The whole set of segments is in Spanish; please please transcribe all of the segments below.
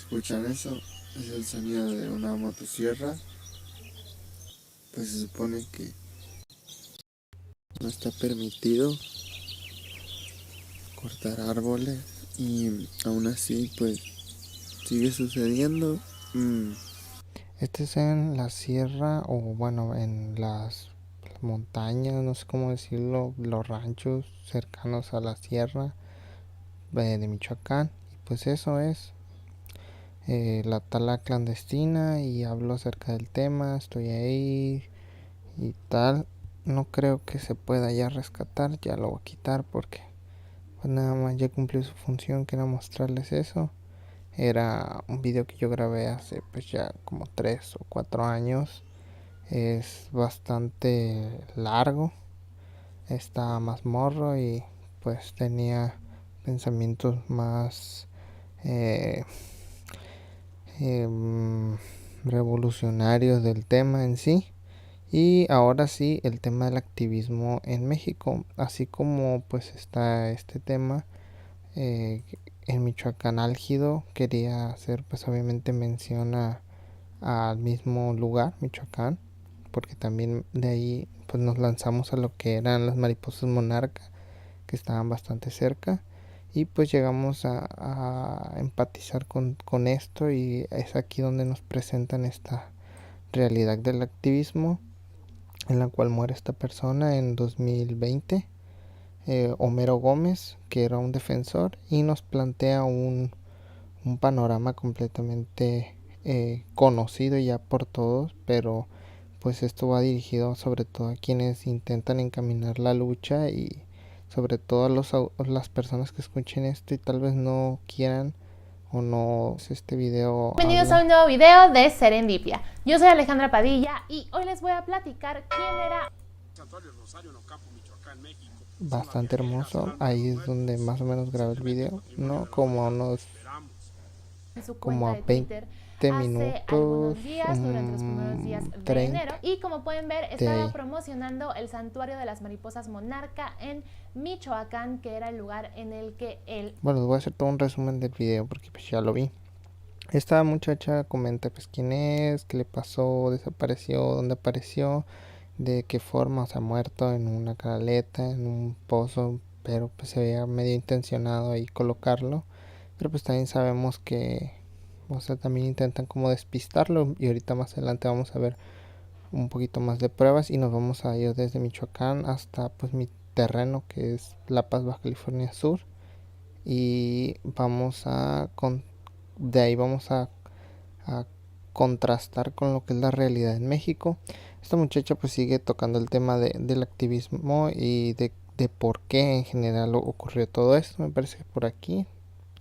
¿Escuchan eso? Es el sonido de una motosierra. Pues se supone que no está permitido cortar árboles y aún así pues sigue sucediendo. Este es en la sierra o bueno en las montañas, no sé cómo decirlo, los ranchos cercanos a la sierra de Michoacán. Y pues eso es la tala clandestina y hablo acerca del tema, estoy ahí y tal. No creo que se pueda ya rescatar, ya lo voy a quitar porque pues nada más ya cumplió su función, que era mostrarles eso. Era un video que yo grabé hace pues ya como 3 o 4 años. Es bastante largo, está más morro y pues tenía pensamientos más eh, revolucionarios del tema en sí. Y ahora sí, el tema del activismo en México, así como pues está este tema en Michoacán álgido, quería hacer pues obviamente mención al mismo lugar, Michoacán, porque también de ahí pues nos lanzamos a lo que eran las mariposas monarca, que estaban bastante cerca, y pues llegamos a empatizar con esto, y es aquí donde nos presentan esta realidad del activismo en la cual muere esta persona en 2020, Homero Gómez, que era un defensor, y nos plantea un panorama completamente conocido ya por todos, pero pues esto va dirigido sobre todo a quienes intentan encaminar la lucha y sobre todo a las personas que escuchen esto y tal vez no quieran o no este video. Bienvenidos a un nuevo video de Serendipia. Yo soy Alejandra Padilla y hoy les voy a platicar quién era Bastante hermoso. Ahí es donde más o menos grabé el video, no como a unos en su como cuenta a de 20 Twitter hace minutos, algunos días, durante los primeros días de 30 enero. Y como pueden ver, de estaba ahí. promocionando el Santuario de las Mariposas Monarca en Michoacán, que era el lugar en el que él... Bueno, les voy a hacer todo un resumen del video porque pues ya lo vi. Esta muchacha comenta pues quién es, qué le pasó, desapareció, dónde apareció, de qué forma, o sea, muerto en una caleta, en un pozo, pero pues se veía medio intencionado ahí colocarlo. Pero pues también sabemos que, o sea, también intentan como despistarlo, y ahorita más adelante vamos a ver un poquito más de pruebas y nos vamos a ir desde Michoacán hasta pues mi terreno, que es La Paz, Baja California Sur, y vamos de ahí vamos a contrastar con lo que es la realidad en México. Esta muchacha pues sigue tocando el tema del activismo y de por qué en general ocurrió todo esto. Me parece que por aquí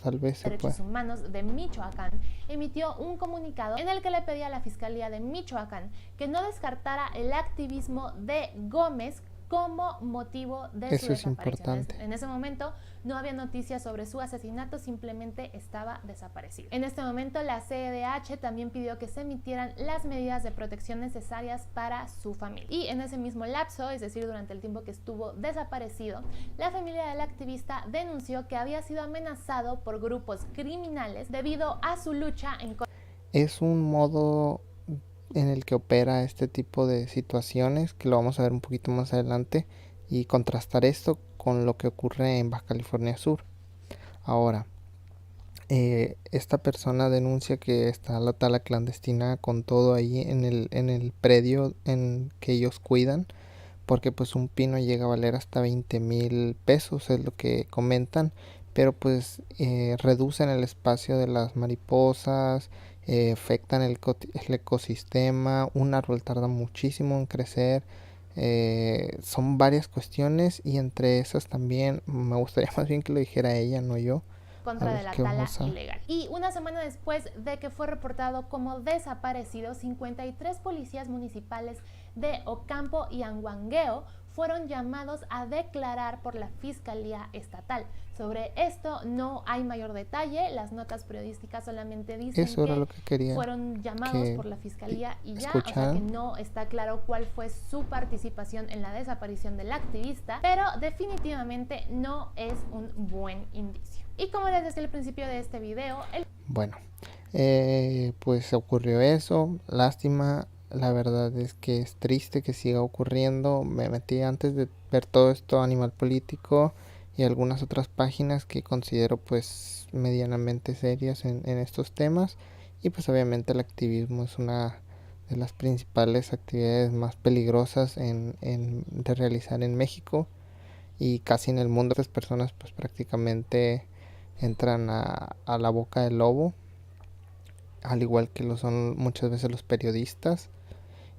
tal vez se pueda. Derechos Humanos de Michoacán emitió un comunicado en el que le pedía a la Fiscalía de Michoacán que no descartara el activismo de Gómez como motivo de su Eso es desaparición. importante. En ese momento no había noticias sobre su asesinato, simplemente estaba desaparecido. En este momento la CEDH también pidió que se emitieran las medidas de protección necesarias para su familia. Y en ese mismo lapso, es decir, durante el tiempo que estuvo desaparecido, la familia del activista denunció que había sido amenazado por grupos criminales debido a su lucha en contra. Es un modo en el que opera este tipo de situaciones, que lo vamos a ver un poquito más adelante, y contrastar esto con lo que ocurre en Baja California Sur. Ahora, esta persona denuncia que está la tala clandestina con todo ahí en el predio en que ellos cuidan, porque pues un pino llega a valer hasta 20,000 pesos, es lo que comentan, pero pues reducen el espacio de las mariposas, afectan el ecosistema, un árbol tarda muchísimo en crecer, son varias cuestiones, y entre esas también me gustaría más bien que lo dijera ella, no yo. Contra de la tala ilegal. Y una semana después de que fue reportado como desaparecido, 53 policías municipales de Ocampo y Anguangueo fueron llamados a declarar por la Fiscalía Estatal. Sobre esto no hay mayor detalle, las notas periodísticas solamente dicen eso era lo que quería fueron llamados por la Fiscalía y ya, escuchar. O sea que no está claro cuál fue su participación en la desaparición del activista, pero definitivamente no es un buen indicio. Y como les decía al principio de este video, bueno, Pues ocurrió eso, lástima, la verdad es que es triste que siga ocurriendo. Me metí antes de ver todo esto a Animal Político y algunas otras páginas que considero pues medianamente serias en estos temas, y pues obviamente el activismo es una de las principales actividades más peligrosas de realizar en México y casi en el mundo. Estas personas pues prácticamente entran a la boca del lobo, al igual que lo son muchas veces los periodistas,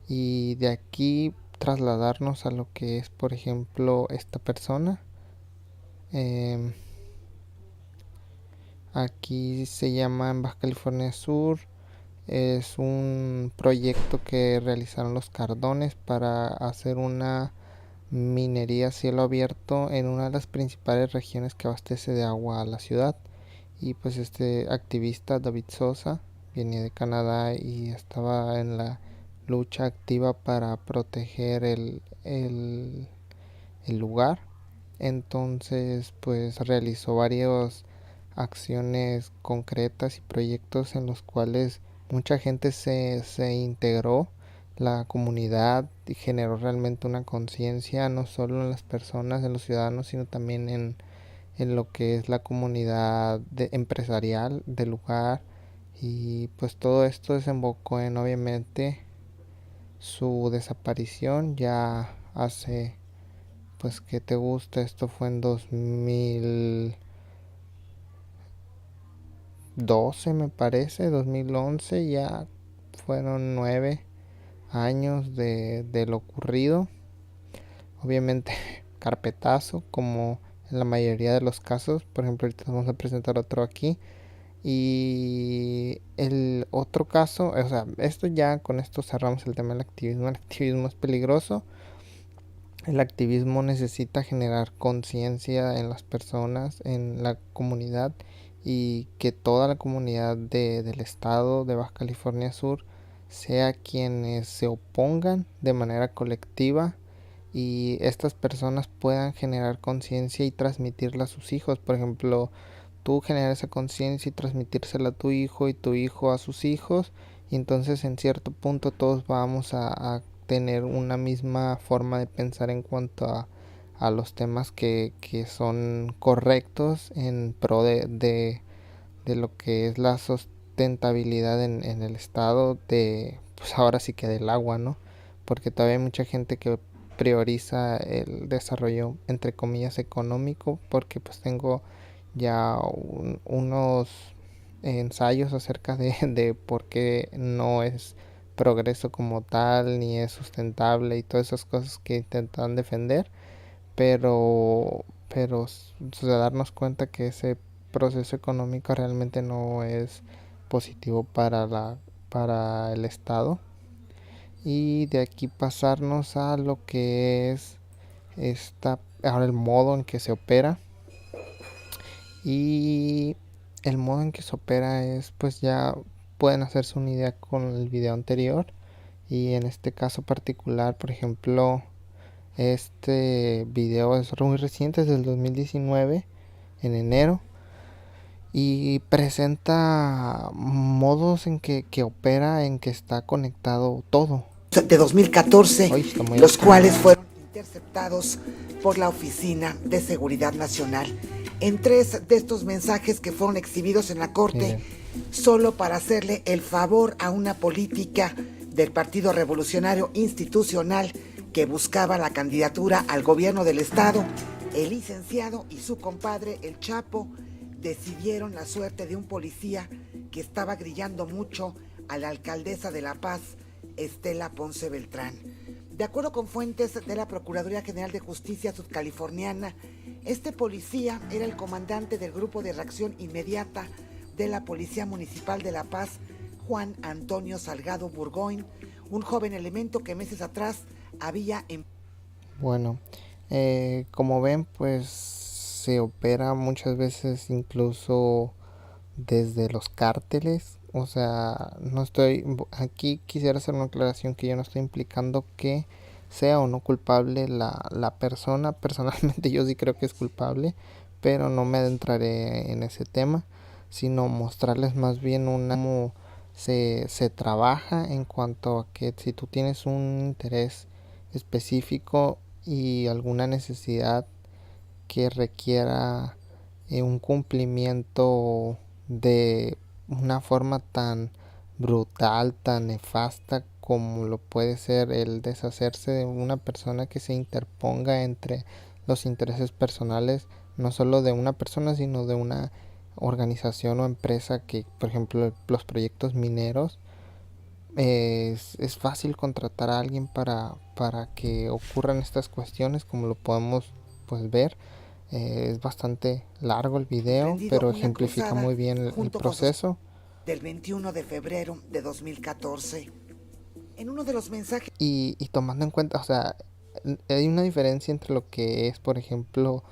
y de aquí trasladarnos a lo que es, por ejemplo, esta persona. Eh, Aquí se llama en Baja California Sur. Es un proyecto que realizaron los Cardones para hacer una minería a cielo abierto en una de las principales regiones que abastece de agua a la ciudad. Y pues este activista David Sosa venía de Canadá y estaba en la lucha activa para proteger el lugar. Entonces pues realizó varias acciones concretas y proyectos en los cuales mucha gente se integró, la comunidad, y generó realmente una conciencia no solo en las personas, en los ciudadanos, sino también en lo que es la comunidad empresarial del lugar. Y pues todo esto desembocó en obviamente su desaparición ya hace, pues que te gusta, esto fue en 2012 me parece, 2011, ya fueron 9 años de lo ocurrido. Obviamente carpetazo como en la mayoría de los casos. Por ejemplo, ahorita vamos a presentar otro aquí. Y el otro caso, o sea, esto ya con esto cerramos el tema del activismo. El activismo es peligroso. El activismo necesita generar conciencia en las personas, en la comunidad, y que toda la comunidad del estado de Baja California Sur sea quienes se opongan de manera colectiva, y estas personas puedan generar conciencia y transmitirla a sus hijos. Por ejemplo, tú generar esa conciencia y transmitírsela a tu hijo y tu hijo a sus hijos, y entonces en cierto punto todos vamos a tener una misma forma de pensar en cuanto a los temas que son correctos en pro de lo que es la sustentabilidad en el estado de, pues ahora sí que del agua, ¿no? Porque todavía hay mucha gente que prioriza el desarrollo entre comillas económico, porque pues tengo ya unos ensayos acerca de por qué no es progreso como tal, ni es sustentable y todas esas cosas que intentan defender, pero darnos cuenta que ese proceso económico realmente no es positivo para el estado. Y de aquí pasarnos a lo que es ahora el modo en que se opera. Y el modo en que se opera es, pues ya pueden hacerse una idea con el video anterior, y en este caso particular, por ejemplo, este video es muy reciente, es del 2019, en enero, y presenta modos en que opera, en que está conectado todo. De 2014, los cuales fueron interceptados por la Oficina de Seguridad Nacional. En 3 de estos mensajes que fueron exhibidos en la corte, solo para hacerle el favor a una política del Partido Revolucionario Institucional que buscaba la candidatura al gobierno del estado, el licenciado y su compadre, el Chapo, decidieron la suerte de un policía que estaba grillando mucho a la alcaldesa de La Paz, Estela Ponce Beltrán. De acuerdo con fuentes de la Procuraduría General de Justicia subcaliforniana, este policía era el comandante del Grupo de Reacción Inmediata de la Policía Municipal de La Paz, Juan Antonio Salgado Burgoyne, un joven elemento que meses atrás había... Bueno, como ven, pues se opera muchas veces incluso desde los cárteles. O sea, no estoy, aquí quisiera hacer una aclaración, que yo no estoy implicando que sea o no culpable la persona. Personalmente yo sí creo que es culpable, pero no me adentraré en ese tema. sino mostrarles más bien cómo se trabaja en cuanto a que si tú tienes un interés específico y alguna necesidad que requiera un cumplimiento de una forma tan brutal, tan nefasta como lo puede ser el deshacerse de una persona que se interponga entre los intereses personales, no solo de una persona, sino de una organización o empresa que, por ejemplo, los proyectos mineros, es fácil contratar a alguien para que ocurran estas cuestiones, como lo podemos pues ver. Es bastante largo el video, pero ejemplifica muy bien el proceso. Del 21 de febrero de 2014. En uno de los mensajes... Y tomando en cuenta, o sea, hay una diferencia entre lo que es, por ejemplo,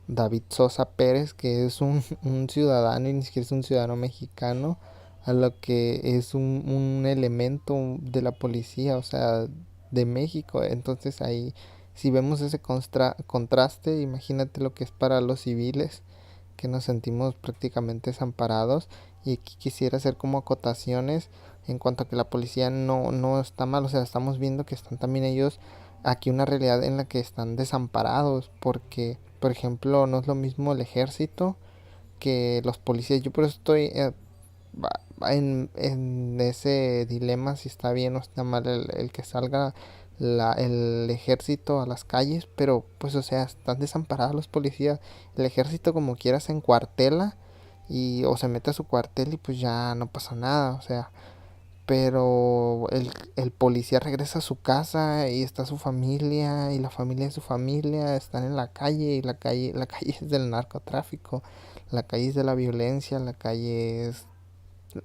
David Sosa Pérez, que es un ciudadano y ni siquiera es un ciudadano mexicano, a lo que es un elemento de la policía, o sea, de México. Entonces ahí, si vemos ese contraste, imagínate lo que es para los civiles, que nos sentimos prácticamente desamparados. Y aquí quisiera hacer como acotaciones en cuanto a que la policía no está mal, o sea, estamos viendo que están también ellos aquí una realidad en la que están desamparados, porque, por ejemplo, no es lo mismo el ejército que los policías. Yo por eso estoy en ese dilema si está bien o está mal el que salga el ejército a las calles, pero pues o sea, están desamparados los policías. El ejército como quiera se encuartela o se mete a su cuartel y pues ya no pasa nada, o sea, pero el policía regresa a su casa y está su familia y la familia de su familia están en la calle, y la calle es del narcotráfico, la calle es de la violencia, la calle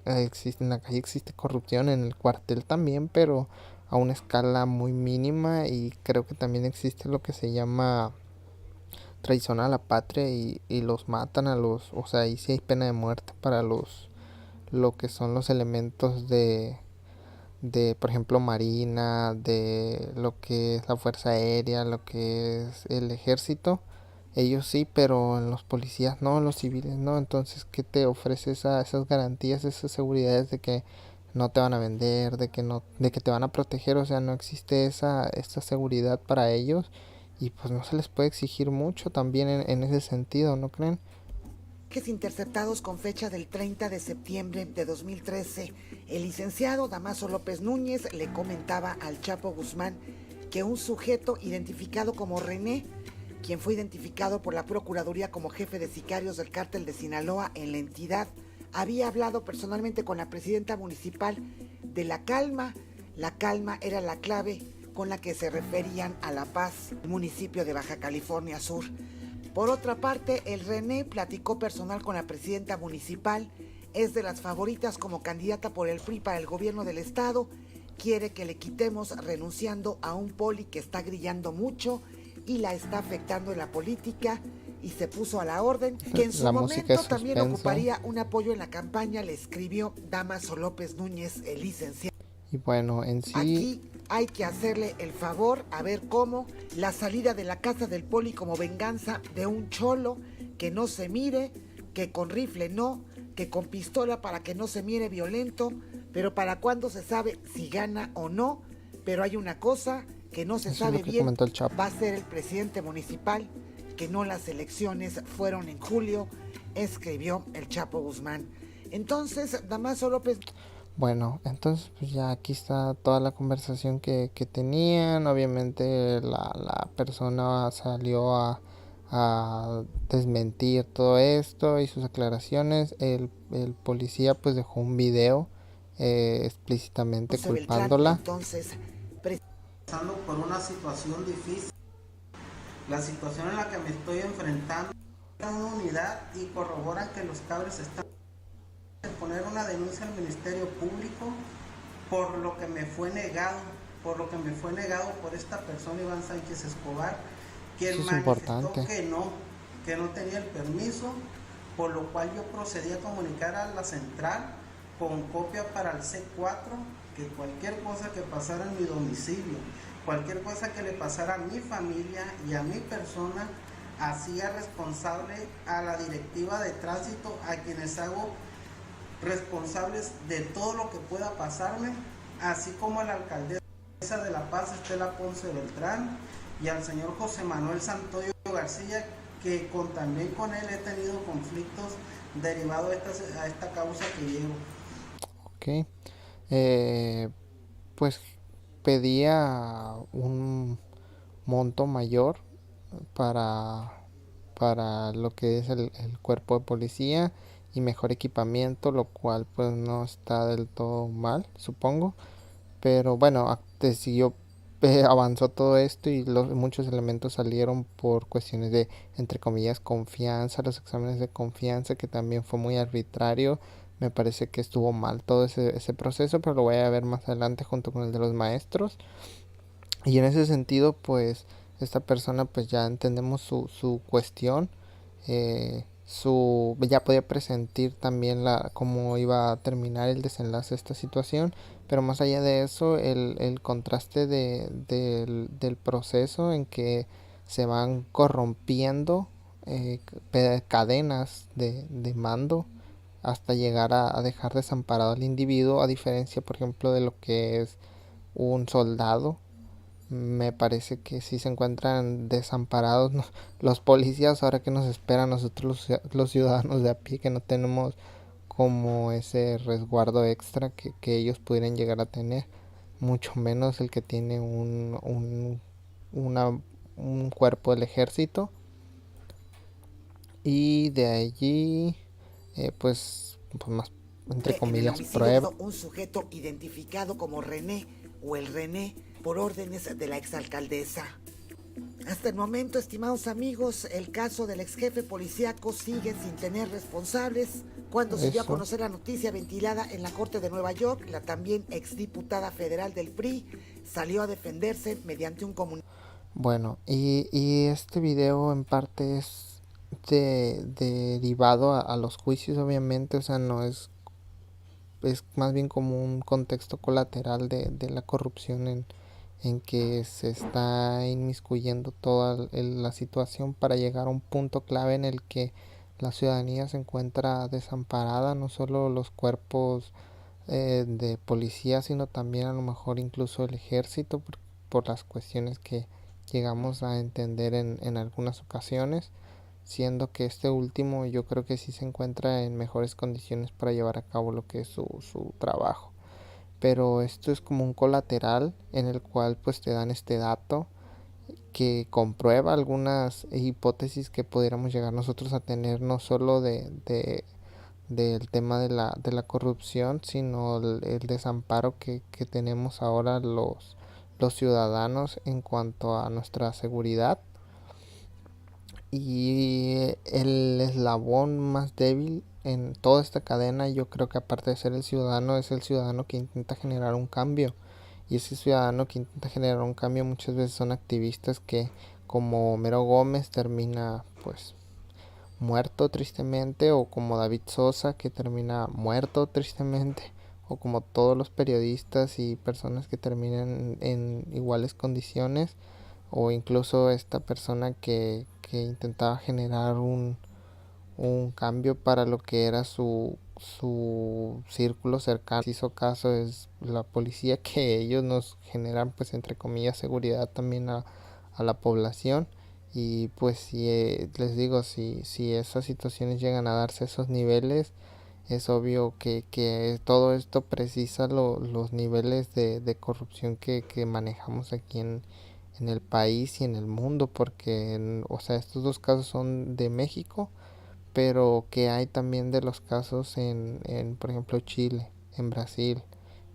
en la calle existe corrupción, en el cuartel también, pero a una escala muy mínima, y creo que también existe lo que se llama traición a la patria y los matan o sea, ahí sí hay pena de muerte para lo que son los elementos de por ejemplo Marina, de lo que es la Fuerza Aérea, lo que es el ejército. Ellos sí, pero en los policías no, en los civiles no. Entonces, ¿qué te ofrece esas garantías, esas seguridades de que no te van a vender, de que te van a proteger? O sea, no existe esa seguridad para ellos, y pues no se les puede exigir mucho también en ese sentido, ¿no creen? Interceptados con fecha del 30 de septiembre de 2013, el licenciado Damaso López Núñez le comentaba al Chapo Guzmán que un sujeto identificado como René, quien fue identificado por la Procuraduría como jefe de sicarios del cártel de Sinaloa en la entidad, había hablado personalmente con la presidenta municipal de La Calma. La Calma era la clave con la que se referían a La Paz, municipio de Baja California Sur. Por otra parte, el René platicó personal con la presidenta municipal, es de las favoritas como candidata por el PRI para el gobierno del estado, quiere que le quitemos renunciando a un poli que está grillando mucho y la está afectando en la política, y se puso a la orden, que en su momento también ocuparía un apoyo en la campaña, le escribió Damaso López Núñez, el licenciado. Y bueno, en sí... Aquí hay que hacerle el favor a ver cómo la salida de la casa del poli como venganza de un cholo, que no se mire, que con rifle no, que con pistola para que no se mire violento, pero para cuándo se sabe si gana o no. Pero hay una cosa que no se sabe bien, va a ser el presidente municipal, que no las elecciones fueron en julio, escribió el Chapo Guzmán. Entonces, Damaso López... Bueno, entonces pues ya aquí está toda la conversación que tenían. Obviamente la persona salió a desmentir todo esto y sus aclaraciones. El policía pues dejó un video explícitamente culpándola. Entonces, pasando por una situación difícil, la situación en la que me estoy enfrentando, una unidad y corroboran que los cabros están poner una denuncia al Ministerio Público por lo que me fue negado, por esta persona, Iván Sánchez Escobar, quien manifestó que no tenía el permiso, por lo cual yo procedí a comunicar a la central con copia para el C4, que cualquier cosa que pasara en mi domicilio, cualquier cosa que le pasara a mi familia y a mi persona, hacía responsable a la directiva de tránsito, a quienes hago responsables de todo lo que pueda pasarme, así como a la alcaldesa de La Paz, Estela Ponce Beltrán, y al señor José Manuel Santoyo García, que también con él he tenido conflictos derivados a esta causa que llevo. Ok, pues pedía un monto mayor para, para lo que es el cuerpo de policía y mejor equipamiento, lo cual pues no está del todo mal, supongo. Pero bueno, siguió, avanzó todo esto y muchos elementos salieron por cuestiones de, entre comillas, confianza, los exámenes de confianza, que también fue muy arbitrario. Me parece que estuvo mal todo ese proceso, pero lo voy a ver más adelante junto con el de los maestros. Y en ese sentido, pues, esta persona, pues ya entendemos su cuestión. Ya podía presentir también cómo iba a terminar el desenlace de esta situación, pero más allá de eso, el contraste del proceso en que se van corrompiendo cadenas de mando hasta llegar a dejar desamparado al individuo, a diferencia, por ejemplo, de lo que es un soldado. Me parece que si se encuentran desamparados, ¿no? Los policías, ahora que nos esperan nosotros los ciudadanos de a pie, que no tenemos como ese resguardo extra que ellos pudieran llegar a tener, mucho menos el que tiene un cuerpo del ejército. Y de allí, pues más, entre comillas, prueba. Un sujeto identificado como René o el René por órdenes de la exalcaldesa. Hasta el momento, estimados amigos, el caso del ex jefe policíaco sigue sin tener responsables. Cuando se dio a conocer la noticia ventilada en la Corte de Nueva York, la también exdiputada federal del PRI salió a defenderse mediante un comunicado. Bueno, y este video en parte es derivado a los juicios, obviamente, o sea, no es más bien como un contexto colateral de la corrupción en que se está inmiscuyendo toda la situación para llegar a un punto clave en el que la ciudadanía se encuentra desamparada, no solo los cuerpos de policía, sino también a lo mejor incluso el ejército, por las cuestiones que llegamos a entender en algunas ocasiones, siendo que este último yo creo que sí se encuentra en mejores condiciones para llevar a cabo lo que es su trabajo. Pero esto es como un colateral en el cual pues te dan este dato que comprueba algunas hipótesis que pudiéramos llegar nosotros a tener, no solo del tema de la corrupción, sino el desamparo que tenemos ahora los ciudadanos en cuanto a nuestra seguridad. Y el eslabón más débil en toda esta cadena, yo creo que aparte de ser el ciudadano, es el ciudadano que intenta generar un cambio. Y ese ciudadano que intenta generar un cambio muchas veces son activistas que, como Homero Gómez, termina pues muerto tristemente, o como David Sosa, que termina muerto tristemente, o como todos los periodistas y personas que terminan en iguales condiciones, o incluso esta persona que intentaba generar un cambio para lo que era su círculo cercano. Si hizo caso es la policía, que ellos nos generan pues entre comillas seguridad también a la población. Y pues si les digo, si esas situaciones llegan a darse a esos niveles, es obvio que todo esto precisa los niveles de corrupción que manejamos aquí en el país y en el mundo, porque o sea, estos dos casos son de México, pero que hay también de los casos en por ejemplo Chile, en Brasil,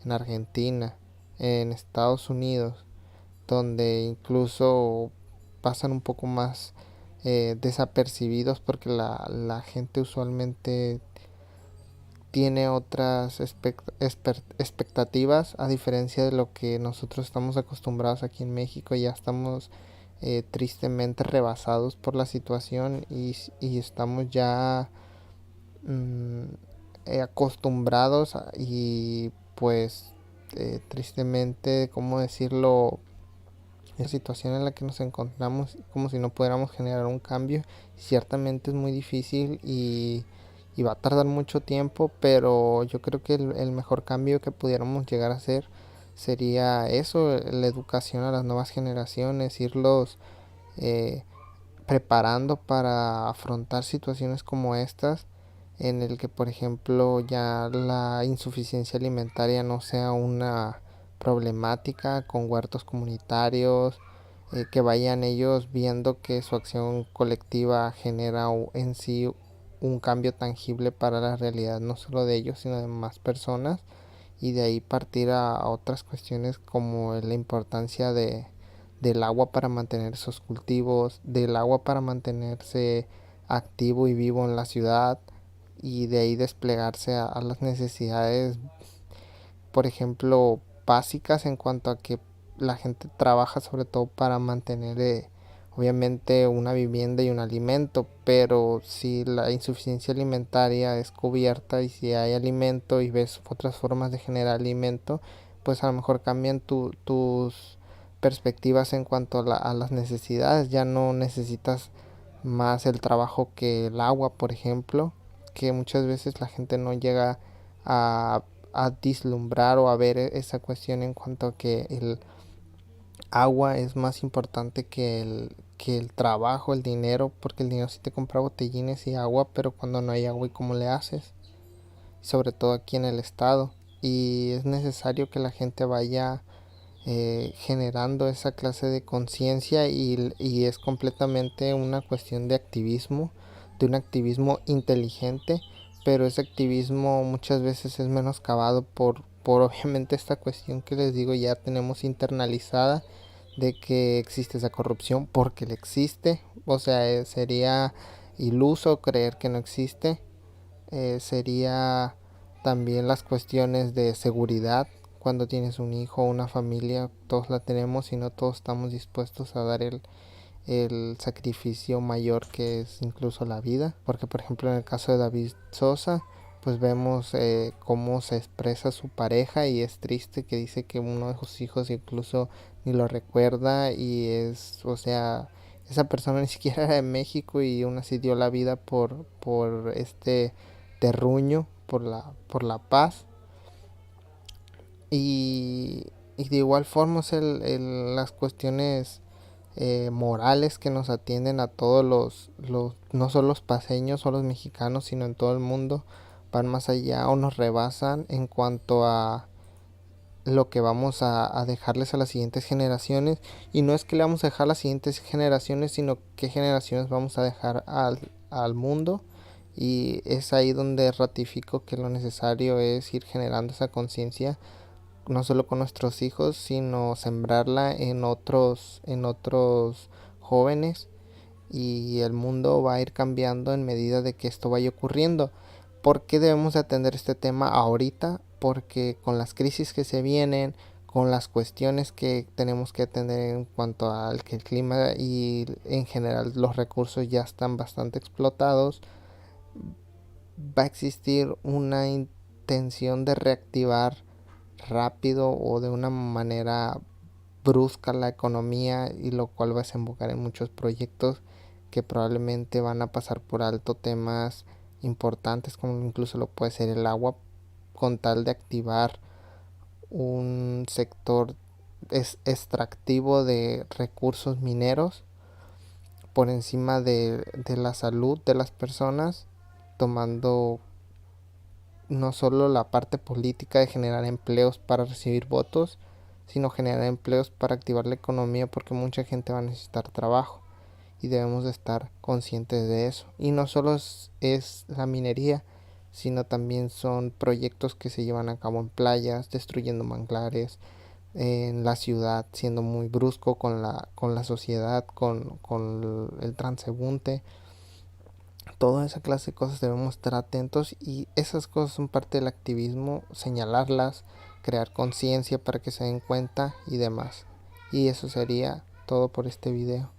en Argentina, en Estados Unidos, donde incluso pasan un poco más desapercibidos, porque la gente usualmente tiene otras expectativas, a diferencia de lo que nosotros estamos acostumbrados aquí en México. Ya estamos tristemente rebasados por la situación y estamos ya acostumbrados y pues tristemente, ¿cómo decirlo? La situación en la que nos encontramos, como si no pudiéramos generar un cambio. Ciertamente es muy difícil y y va a tardar mucho tiempo, pero yo creo que el mejor cambio que pudiéramos llegar a hacer sería eso, la educación a las nuevas generaciones, irlos eh, preparando para afrontar situaciones como estas, en el que por ejemplo ya la insuficiencia alimentaria no sea una problemática, con huertos comunitarios, que vayan ellos viendo que su acción colectiva genera en sí un cambio tangible para la realidad no solo de ellos sino de más personas, y de ahí partir a otras cuestiones como la importancia del agua para mantener esos cultivos, del agua para mantenerse activo y vivo en la ciudad, y de ahí desplegarse a las necesidades, por ejemplo, básicas en cuanto a que la gente trabaja sobre todo para mantener obviamente una vivienda y un alimento, pero si la insuficiencia alimentaria es cubierta y si hay alimento y ves otras formas de generar alimento, pues a lo mejor cambian tus perspectivas en cuanto a las necesidades. Ya no necesitas más el trabajo que el agua, por ejemplo, que muchas veces la gente no llega a, a vislumbrar o a ver esa cuestión en cuanto a que el agua es más importante que el trabajo, el dinero, porque el dinero sí te compra botellines y agua, pero cuando no hay agua, ¿y cómo le haces? Sobre todo aquí en el estado. Y es necesario que la gente vaya generando esa clase de conciencia, y es completamente una cuestión de activismo, de un activismo inteligente, pero ese activismo muchas veces es menoscabado por obviamente esta cuestión que les digo ya tenemos internalizada, de que existe esa corrupción porque le existe. O sea, sería iluso creer que no existe. Sería también las cuestiones de seguridad. Cuando tienes un hijo o una familia, todos la tenemos y no todos estamos dispuestos a dar el sacrificio mayor que es incluso la vida. Porque por ejemplo en el caso de David Sosa, pues vemos cómo se expresa su pareja, y es triste que dice que uno de sus hijos incluso ni lo recuerda, y o sea, esa persona ni siquiera era de México y aún así dio la vida por este terruño, por la paz. Y de igual forma es las cuestiones morales que nos atienden a todos no solo los paseños o los mexicanos, sino en todo el mundo, van más allá o nos rebasan en cuanto a lo que vamos a dejarles a las siguientes generaciones. Y no es que le vamos a dejar a las siguientes generaciones, sino qué generaciones vamos a dejar al mundo. Y es ahí donde ratifico que lo necesario es ir generando esa conciencia, no solo con nuestros hijos, sino sembrarla en otros jóvenes, y el mundo va a ir cambiando en medida de que esto vaya ocurriendo. ¿Por qué debemos de atender este tema ahorita? Porque con las crisis que se vienen, con las cuestiones que tenemos que atender en cuanto al que el clima y en general los recursos ya están bastante explotados, va a existir una intención de reactivar rápido o de una manera brusca la economía, y lo cual va a desembocar en muchos proyectos que probablemente van a pasar por alto temas importantes como incluso lo puede ser el agua, con tal de activar un sector extractivo de recursos mineros por encima de la salud de las personas, tomando no solo la parte política de generar empleos para recibir votos, sino generar empleos para activar la economía, porque mucha gente va a necesitar trabajo y debemos de estar conscientes de eso. Y no solo es la minería, sino también son proyectos que se llevan a cabo en playas, destruyendo manglares, en la ciudad, siendo muy brusco con la sociedad, con el transeúnte. Toda esa clase de cosas debemos estar atentos, y esas cosas son parte del activismo, señalarlas, crear conciencia para que se den cuenta y demás. Y eso sería todo por este video.